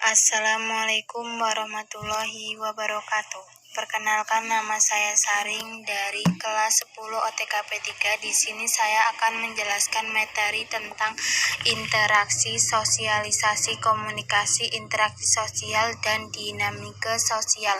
Assalamualaikum warahmatullahi wabarakatuh. Perkenalkan, nama saya Saring dari kelas 10 OTKP 3. Di sini saya akan menjelaskan materi tentang interaksi, sosialisasi, komunikasi, interaksi sosial, dan dinamika sosial.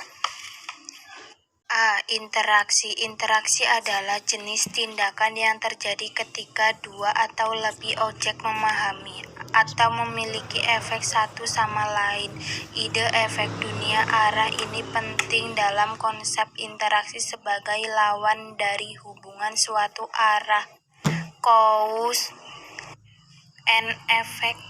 Interaksi. Interaksi adalah jenis tindakan yang terjadi ketika dua atau lebih objek memahami atau memiliki efek satu sama lain. Ide efek dunia arah ini penting dalam konsep interaksi sebagai lawan dari hubungan suatu arah. Cause and effect.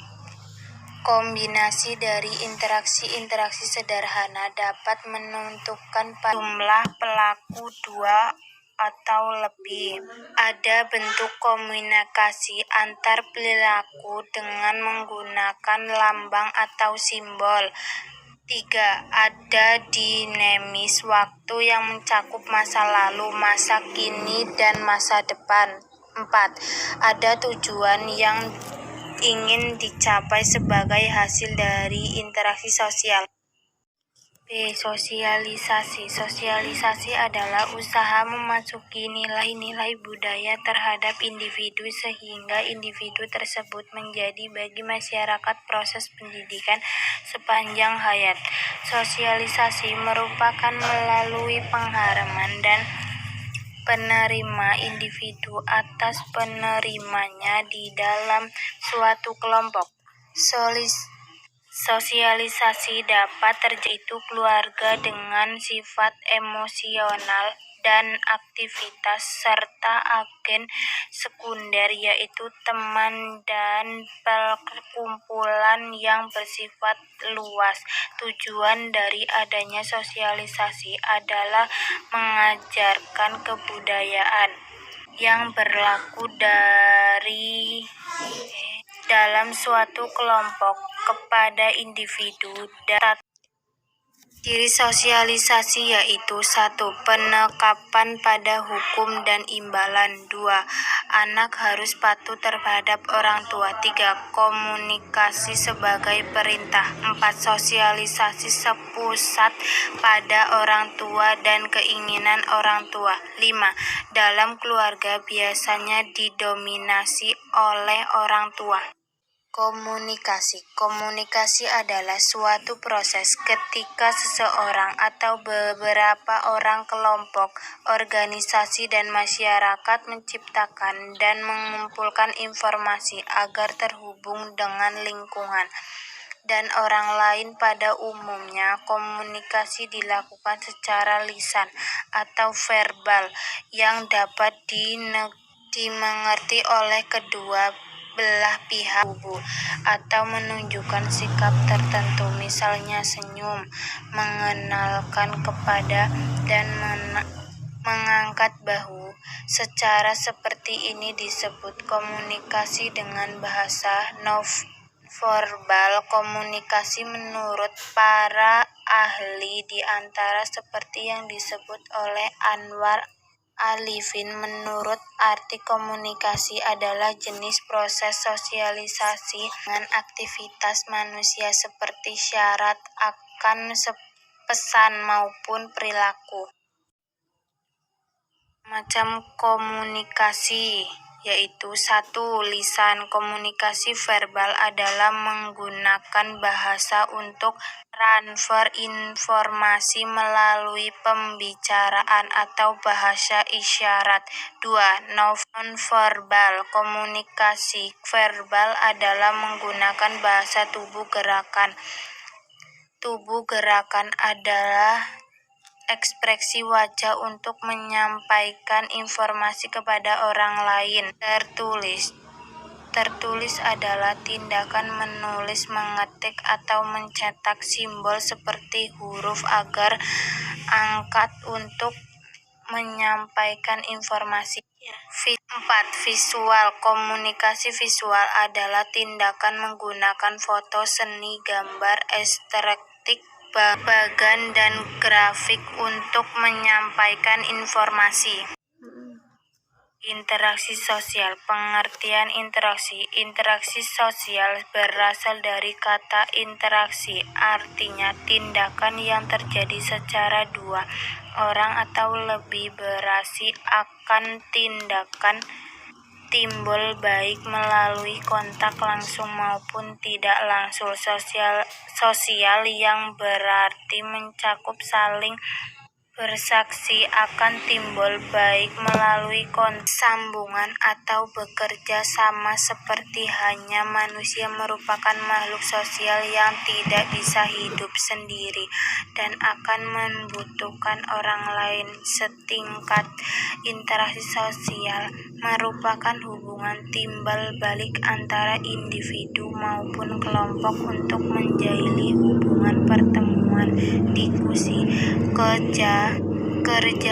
Kombinasi dari interaksi-interaksi sederhana dapat menentukan jumlah pelaku dua atau lebih. Ada bentuk komunikasi antar perilaku dengan menggunakan lambang atau simbol. 3. Ada dinamis waktu yang mencakup masa lalu, masa kini, dan masa depan. 4. Ada tujuan yang ingin dicapai sebagai hasil dari interaksi sosial. B. Sosialisasi. Sosialisasi adalah usaha memasuki nilai-nilai budaya terhadap individu sehingga individu tersebut menjadi bagi masyarakat proses pendidikan sepanjang hayat. Sosialisasi merupakan melalui pengalaman dan penerima individu atas penerimanya di dalam suatu kelompok. Sosialisasi dapat terjadi keluarga dengan sifat emosional dan aktivitas serta agen sekunder yaitu teman dan perkumpulan yang bersifat luas. Tujuan dari adanya sosialisasi adalah mengajarkan kebudayaan yang berlaku dalam suatu kelompok kepada individu dan ciri sosialisasi yaitu 1. Penekapan pada hukum dan imbalan. 2. Anak harus patuh terhadap orang tua. 3. Komunikasi sebagai perintah. 4. Sosialisasi sepusat pada orang tua dan keinginan orang tua. 5. Dalam keluarga biasanya didominasi oleh orang tua. Komunikasi. Komunikasi adalah suatu proses ketika seseorang atau beberapa orang, kelompok, organisasi, dan masyarakat menciptakan dan mengumpulkan informasi agar terhubung dengan lingkungan dan orang lain. Pada umumnya, komunikasi dilakukan secara lisan atau verbal yang dapat dimengerti oleh kedua belah pihak tubuh atau menunjukkan sikap tertentu, misalnya senyum, mengenalkan kepada, dan mengangkat bahu. Secara seperti ini disebut komunikasi dengan bahasa non-verbal. Komunikasi menurut para ahli di antara seperti yang disebut oleh Anwar Alifin. Menurut arti komunikasi adalah jenis proses sosialisasi dengan aktivitas manusia seperti syarat akan pesan maupun perilaku. Macam komunikasi yaitu 1. Lisan. Komunikasi verbal adalah menggunakan bahasa untuk transfer informasi melalui pembicaraan atau bahasa isyarat. 2. Non-verbal. Komunikasi verbal adalah menggunakan bahasa tubuh. Gerakan tubuh. Gerakan adalah ekspresi wajah untuk menyampaikan informasi kepada orang lain. Tertulis adalah tindakan menulis, mengetik, atau mencetak simbol seperti huruf agar angkat untuk menyampaikan informasi. 4. Visual. Komunikasi visual adalah tindakan menggunakan foto, seni, gambar, estetik, bagan, dan grafik untuk menyampaikan informasi. Interaksi sosial. Pengertian interaksi. Interaksi sosial berasal dari kata interaksi, artinya tindakan yang terjadi secara dua orang atau lebih berasi akan tindakan timbul baik melalui kontak langsung maupun tidak langsung. Sosial yang berarti mencakup saling bersaksi akan timbul baik melalui sambungan atau bekerja sama, seperti hanya manusia merupakan makhluk sosial yang tidak bisa hidup sendiri dan akan membutuhkan orang lain setingkat. Interaksi sosial merupakan hubungan timbal balik antara individu maupun kelompok untuk menjalin hubungan pertemuan, diskusi, kerja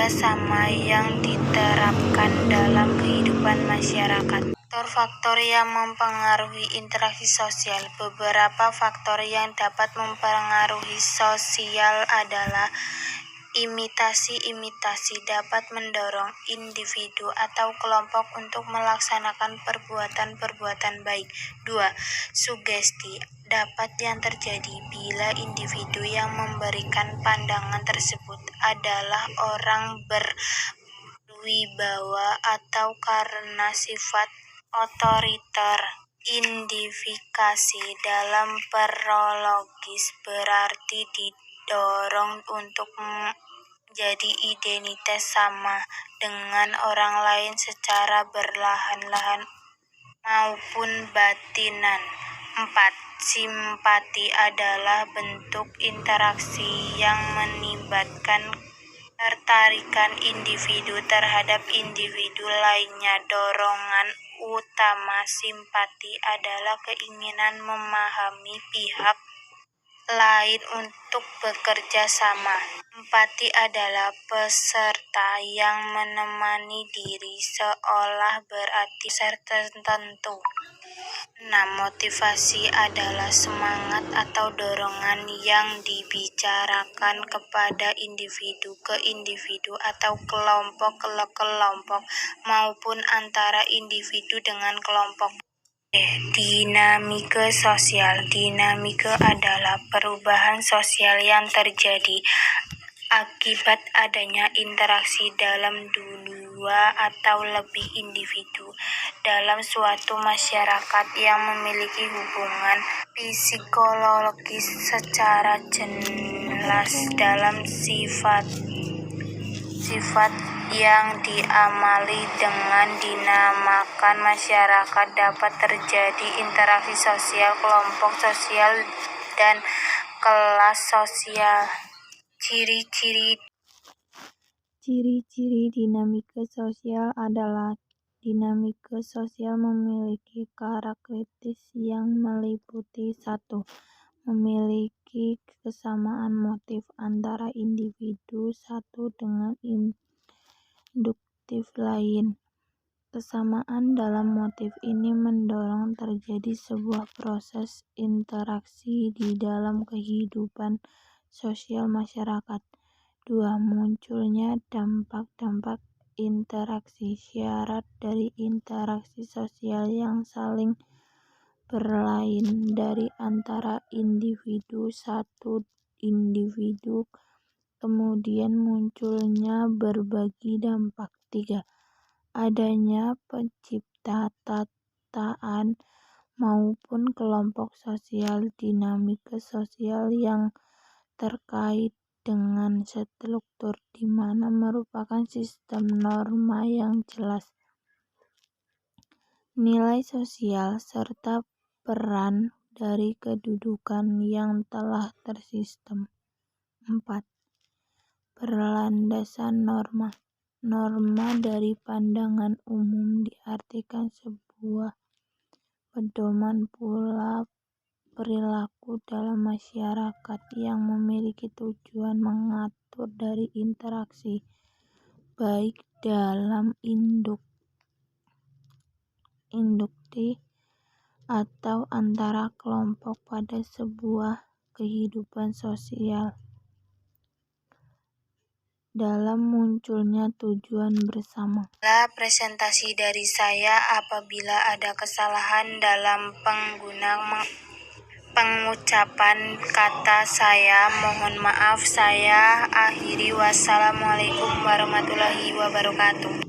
sama yang diterapkan dalam kehidupan masyarakat. Faktor-faktor yang mempengaruhi interaksi sosial. Beberapa faktor yang dapat mempengaruhi sosial adalah imitasi dapat mendorong individu atau kelompok untuk melaksanakan perbuatan-perbuatan baik. 2. Sugesti dapat yang terjadi bila individu yang memberikan pandangan tersebut adalah orang berwibawa atau karena sifat otoriter. Identifikasi dalam prologis berarti didorong untuk menjadi identitas sama dengan orang lain secara berlahan-lahan maupun batinan. 4. Simpati adalah bentuk interaksi yang melibatkan ketertarikan individu terhadap individu lainnya. Dorongan utama simpati adalah keinginan memahami pihak lain untuk bekerja sama. Empati adalah peserta yang menemani diri seolah berarti tertentu. 6. Motivasi adalah semangat atau dorongan yang dibicarakan kepada individu ke individu atau kelompok ke kelompok maupun antara individu dengan kelompok. Dinamika sosial. Dinamika adalah perubahan sosial yang terjadi akibat adanya interaksi dalam dua atau lebih individu dalam suatu masyarakat yang memiliki hubungan psikologis secara jelas dalam sifat yang diamali dengan dinamakan masyarakat. Dapat terjadi interaksi sosial kelompok sosial dan kelas sosial. Ciri-ciri dinamika sosial adalah dinamika sosial memiliki karakteristik yang meliputi 1. Memiliki kesamaan motif antara individu satu dengan induktif lain. Kesamaan dalam motif ini mendorong terjadi sebuah proses interaksi di dalam kehidupan sosial masyarakat. 2. Munculnya dampak-dampak interaksi. Syarat dari interaksi sosial yang saling berlain dari antara individu satu individu, kemudian munculnya berbagi dampak. 3. Adanya penciptaan maupun kelompok sosial. Dinamika sosial yang terkait dengan struktur di mana merupakan sistem norma yang jelas. Nilai sosial serta peran dari kedudukan yang telah tersistem. 4. Berlandasan norma. Norma dari pandangan umum diartikan sebuah pedoman pola perilaku dalam masyarakat yang memiliki tujuan mengatur dari interaksi baik dalam induktif atau antara kelompok pada sebuah kehidupan sosial. dalam munculnya tujuan bersama. Presentasi dari saya. Apabila ada kesalahan dalam pengucapan kata saya, mohon maaf. Saya akhiri. Wassalamualaikum warahmatullahi wabarakatuh.